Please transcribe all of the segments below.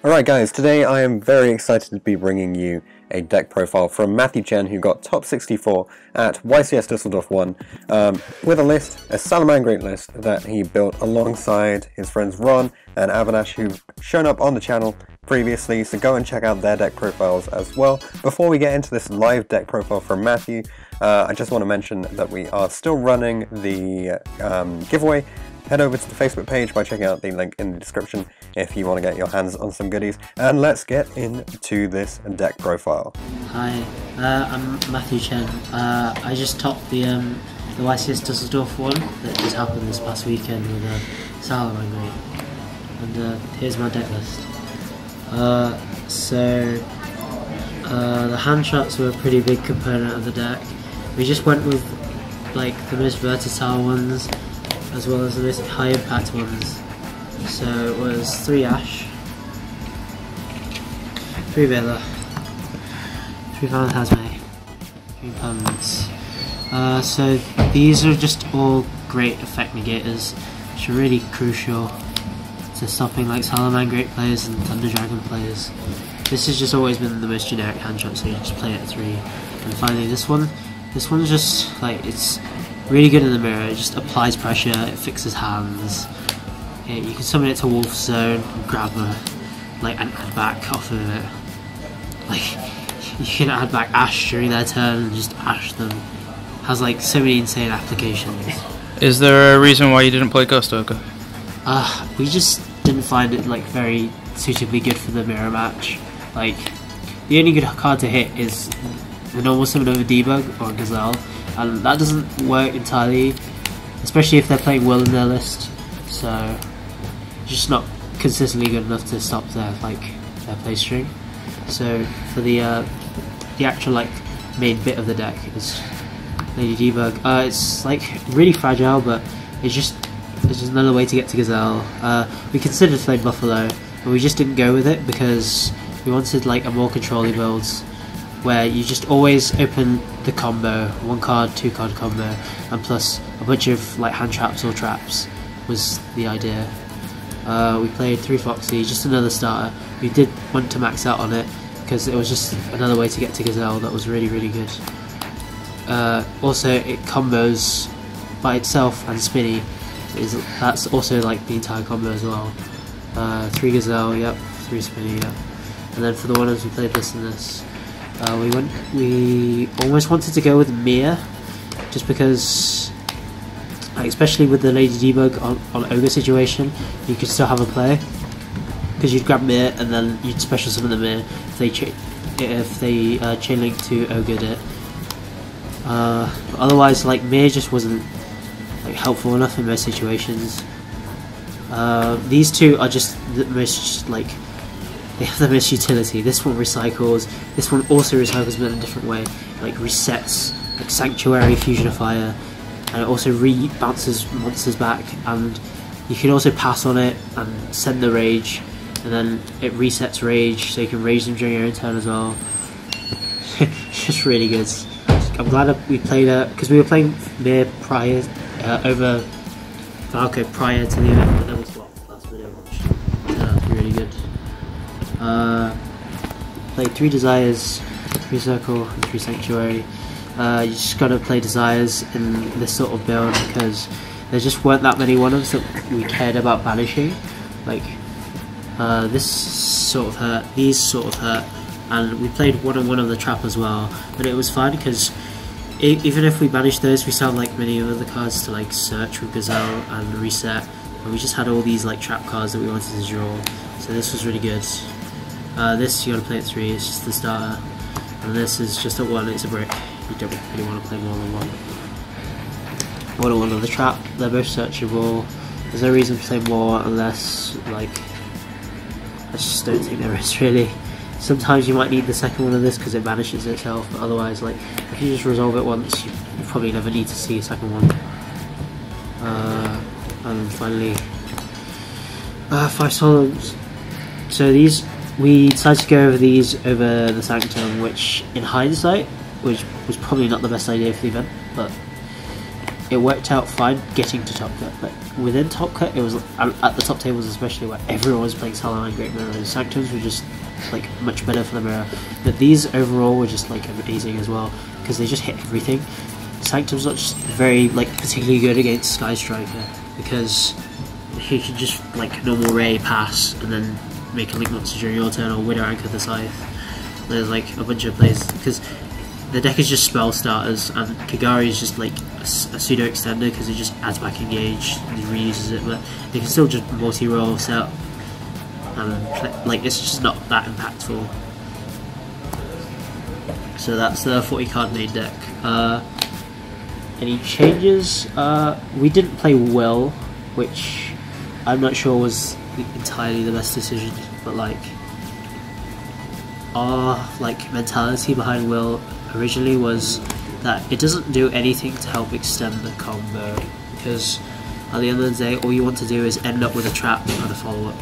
Alright guys, today I am very excited to be bringing you a deck profile from Matthew Chen, who got top 64 at YCS Dusseldorf 1, with a list, a Salamangreat list that he built alongside his friends Ron and Avinash, who've shown up on the channel previously, so go and check out their deck profiles as well. Before we get into this live deck profile from Matthew, I just want to mention that we are still running the giveaway. Head over to the Facebook page by checking out the link in the description if you want to get your hands on some goodies. And let's get into this deck profile. Hi, I'm Matthew Chen. I just topped the YCS Dusseldorf one that just happened this past weekend with Salamangreat. And here's my deck list. The hand traps were a pretty big component of the deck. We just went with like the most versatile ones, as well as the most high impact ones. So it was 3 Ash, 3 Vela, 3 Phantasme, 3 permanents. So these are just all great effect negators, which are really crucial to stopping like Salamangreat players and Thunder Dragon players. This has just always been the most generic hand trap, so you just play it at 3. And finally this one's just like, it's really good in the mirror. It just applies pressure, it fixes hands. You can summon it to Wolf Zone and grab her, like, and add back off of it. Like, you can add back Ash during their turn and just Ash them. Has like so many insane applications. Is there a reason why you didn't play Ghost Ogre? We just didn't find it like very suitably good for the mirror match. Like, the only good card to hit is the normal summon of a Debug or a Gazelle, and that doesn't work entirely, especially if they're playing well in their list. So just not consistently good enough to stop their play string. So for the actual like main bit of the deck is Lady Debug. It's like really fragile, but it's just another way to get to Gazelle. We considered playing Buffalo, but we just didn't go with it because we wanted like a more control-y build, where you just always open the combo, 1 card, 2 card combo, and plus a bunch of like hand traps or traps was the idea. We played 3 Foxy, just another starter. We did want to max out on it because it was just another way to get to Gazelle that was really, really good. Also, it combos by itself and Spinny. That's also like the entire combo as well. 3 Gazelle, yep, 3 Spinny, yep. And then for the winners we played this and this. We almost wanted to go with Mia, just because, like, especially with the Lady Debug on Ogre situation, you could still have a play, because you'd grab Mia and then you'd special summon the Mia if they chain link to Ogre it. But otherwise, like, Mia just wasn't like helpful enough in most situations. These two are just the most like, they have the most utility. This one recycles, this one also recycles but in a different way. Like resets, like Sanctuary, Fusion of Fire, and it also bounces monsters back, and you can also pass on it and send the rage, and then it resets rage, so you can rage them during your own turn as well. It's just really good. I'm glad that we played it, because we were playing Mir prior, over Valko prior to the event, but that was what, last video watch. That's really good. Played 3 Desires, 3 Circle, and 3 Sanctuary. You just gotta play Desires in this sort of build because there just weren't that many one-offs that we cared about banishing. Like, this sort of hurt, these sort of hurt, and we played 1-on-1 of the trap as well, but it was fine because even if we banished those, we still had like many other cards to like search with Gazelle and reset, and we just had all these like trap cards that we wanted to draw, so this was really good. This you gotta play at 3, it's just the starter, and this is just at 1, it's a brick. You don't really want to play more than 1. 1-on-1 of the trap, they're both searchable. There's no reason to play more unless, like, I just don't think there is really. Sometimes you might need the second one of this because it banishes itself, but otherwise, like, if you just resolve it once, you probably never need to see a second one. And finally, 5 Solemns. So these, we decided to go over these over the Sanctum, which in hindsight, which was probably not the best idea for the event, but it worked out fine getting to top cut, but within top cut, it was at the top tables especially where everyone was playing Salamangreat mirror, and Sanctums were just like much better for the mirror. But these overall were just like amazing as well because they just hit everything. Sanctum's not just very like particularly good against Sky Striker because he can just like normal Ray pass and then make a link monster during your turn or Widow Anchor the Scythe. There's like a bunch of plays because the deck is just spell starters, and Kagari is just like a pseudo extender because it just adds back engage and reuses it, but it can still just multi-roll set and like it's just not that impactful. So that's the 40 card main deck. Any changes? We didn't play Will, which I'm not sure was entirely the best decision, but like our like mentality behind Will originally was that it doesn't do anything to help extend the combo, because at the end of the day all you want to do is end up with a trap and a follow-up,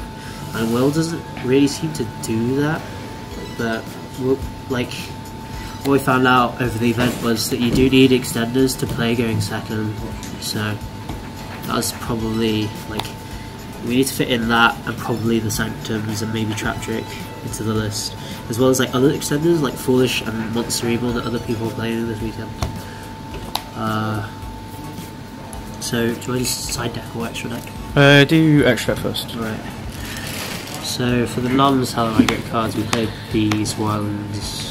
and Will doesn't really seem to do that. But like what we found out over the event was that you do need extenders to play going second, so that was probably like we need to fit in that and probably the Sanctums and maybe Trap Trick into the list, as well as like other extenders like Foolish and Monster Evil that other people are playing this weekend. So do you want to side deck or extra deck? Do extra first. Right. So for the non-Salamangreat cards we played these ones.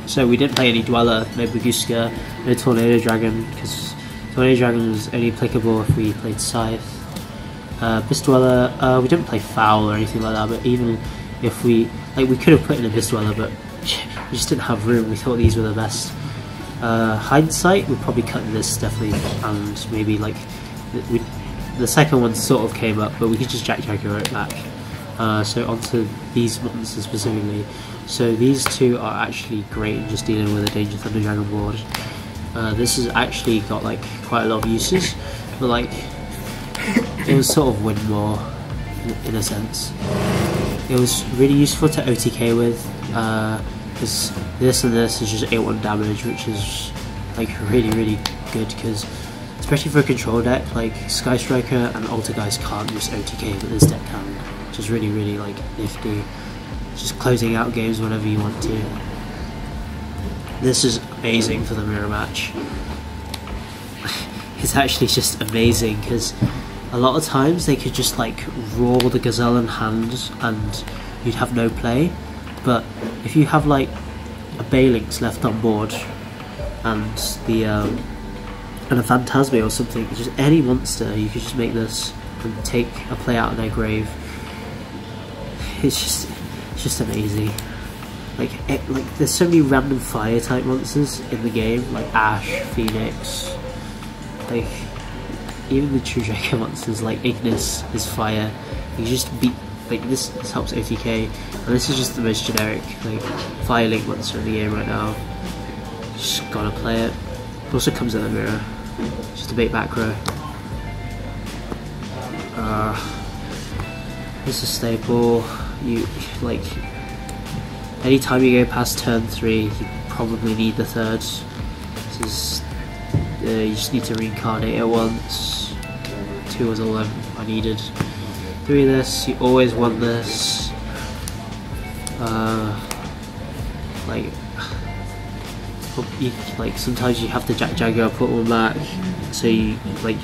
So we didn't play any Dweller, no Baguska, no Tornado Dragon, because Tornado Dragon was only applicable if we played Scythe. Abyss Dweller, we didn't play Foul or anything like that, but even if we could have put in Abyss Dweller, but we just didn't have room. We thought these were the best. Hindsight, we'd probably cut this definitely, and maybe like the second one sort of came up, but we could just Jack Jaguar it back. So onto these monsters specifically. So these two are actually great in just dealing with a Danger Thunder Dragon board. This has actually got like quite a lot of uses, but like it was sort of win more in a sense. It was really useful to OTK with because this and this is just 8-1 damage, which is like really good, because especially for a control deck like Sky Striker and Altergeist can't just OTK, but this deck can, which is really like nifty. Just closing out games whenever you want to. This is amazing for the mirror match. It's actually just amazing because a lot of times they could just like roar the Gazelle in hand and you'd have no play, but if you have like a Balinx left on board and the and a Phantasme or something, just any monster, you could just make this and take a play out of their grave. It's just amazing. Like there's so many random fire type monsters in the game, like Ash, Phoenix, like even the True Draco monsters like Ignis is fire. You just beat like this helps OTK, and this is just the most generic like fire link monster in the game right now. Just gotta play it. It also comes in the mirror, just a bait back row. This is a staple. You like anytime you go past turn 3, you probably need the third. This is you just need to reincarnate it once. 2 was all I needed. 3 this, you always want this. Like sometimes you have to Jack Jaguar, put one back, so you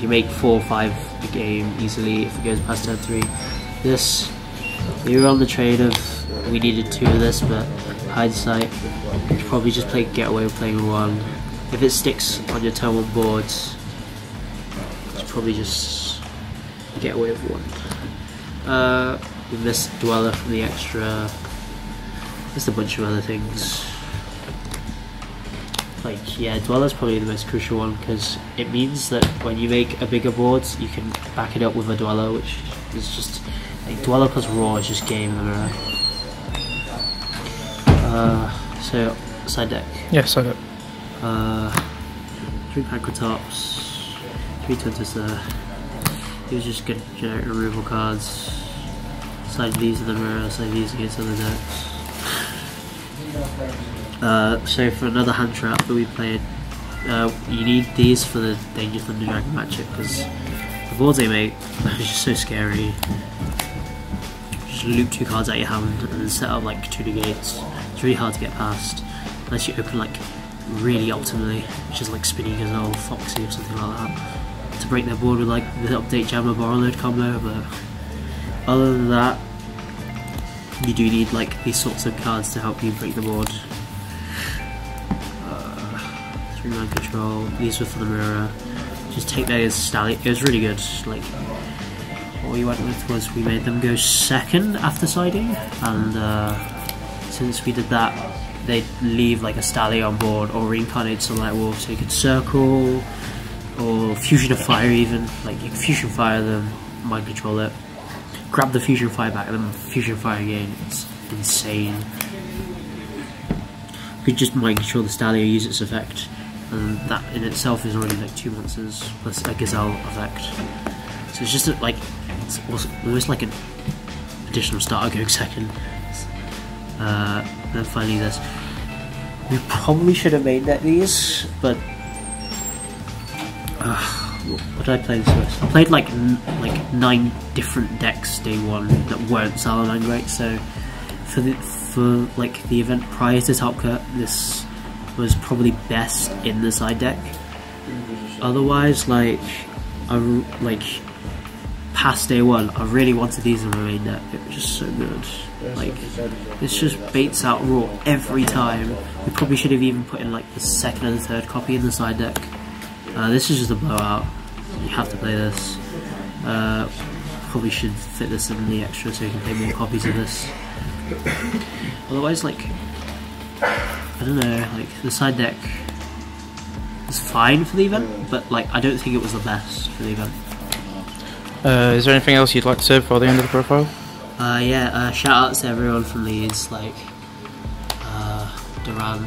make 4 or 5 a game easily if it goes past turn 3. This, you were on the train of we needed 2 of this, but hindsight, you should probably just get away with playing 1. If it sticks on your turn 1 boards, you should probably just get away with 1. We missed Dweller from the extra. There's a bunch of other things. Like, yeah, Dweller's probably the most crucial one, because it means that when you make a bigger board, you can back it up with a Dweller, which is just like Dweller plus Raw is just game in the mirror. So side deck. Yeah, side deck. 3 Pancratops, 3 Tuntuster. He was just good generic removal cards. Side these in the mirror, side these against other decks. So for another hand trap that we played, You need these for the Danger Thunder Dragon matchup because the boards they make are just so scary. Just loop 2 cards out your hand and then set up like 2 negates. It's really hard to get past unless you open like really optimally, which is like Spinning Gazelle, Foxy or something like that, to break their board with like the Update Jammer Borrowload combo. But other than that, you do need like these sorts of cards to help you break the board. 3-man control, these were for the mirror. Just take that as Stallion. It was really good. Like, what we went with was we made them go second after siding, and since we did that, they'd leave like a Stallion on board or reincarnate Sunlight Wolf, so you could circle or Fusion of Fire even. Like you can Fusion Fire them, mind control it, grab the Fusion Fire back, and then Fusion Fire again. It's insane. You could just mind control the Stallion, use its effect, and that in itself is already like 2 monsters plus a Gazelle effect. So it's just like it's almost like an additional starter going second. Then finally this. We probably should have made that these, but what did I play this with? I played like 9 different decks day 1 that weren't Salamangreat. So for like the event prior to Top Cut, this was probably best in the side deck. Otherwise, like past day 1, I really wanted these in my main deck. It was just so good. Like, this just baits out Raw every time. We probably should have even put in like the 2nd and the 3rd copy in the side deck. This is just a blowout. You have to play this. Probably should fit this in the extra so you can play more copies of this. Otherwise, like, I don't know, like the side deck is fine for the event, but like I don't think it was the best for the event. Is there anything else you'd like to say before the end of the profile? Yeah, shout outs to everyone from Leeds, like Duran,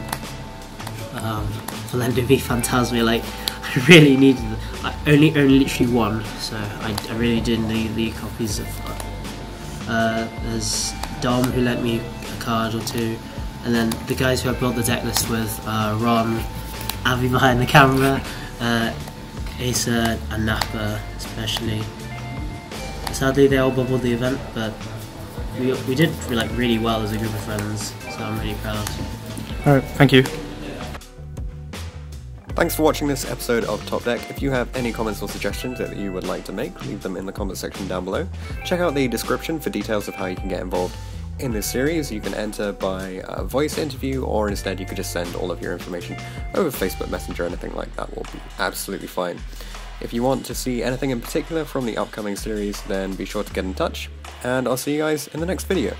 Valendo v Phantasmia. Like, I really needed them. I only literally 1, so I really did need the copies of there's Dom who lent me a card or 2, and then the guys who I built the deck list with, Ron, Avi behind the camera, Asa and Napa especially. Sadly they all bubbled the event, but we did like really well as a group of friends, so I'm really proud. Alright, thank you. Thanks for watching this episode of Top Deck. If you have any comments or suggestions that you would like to make, leave them in the comment section down below. Check out the description for details of how you can get involved in this series. You can enter by voice interview, or instead you could just send all of your information over Facebook Messenger. Anything like that will be absolutely fine. If you want to see anything in particular from the upcoming series, then be sure to get in touch, and I'll see you guys in the next video.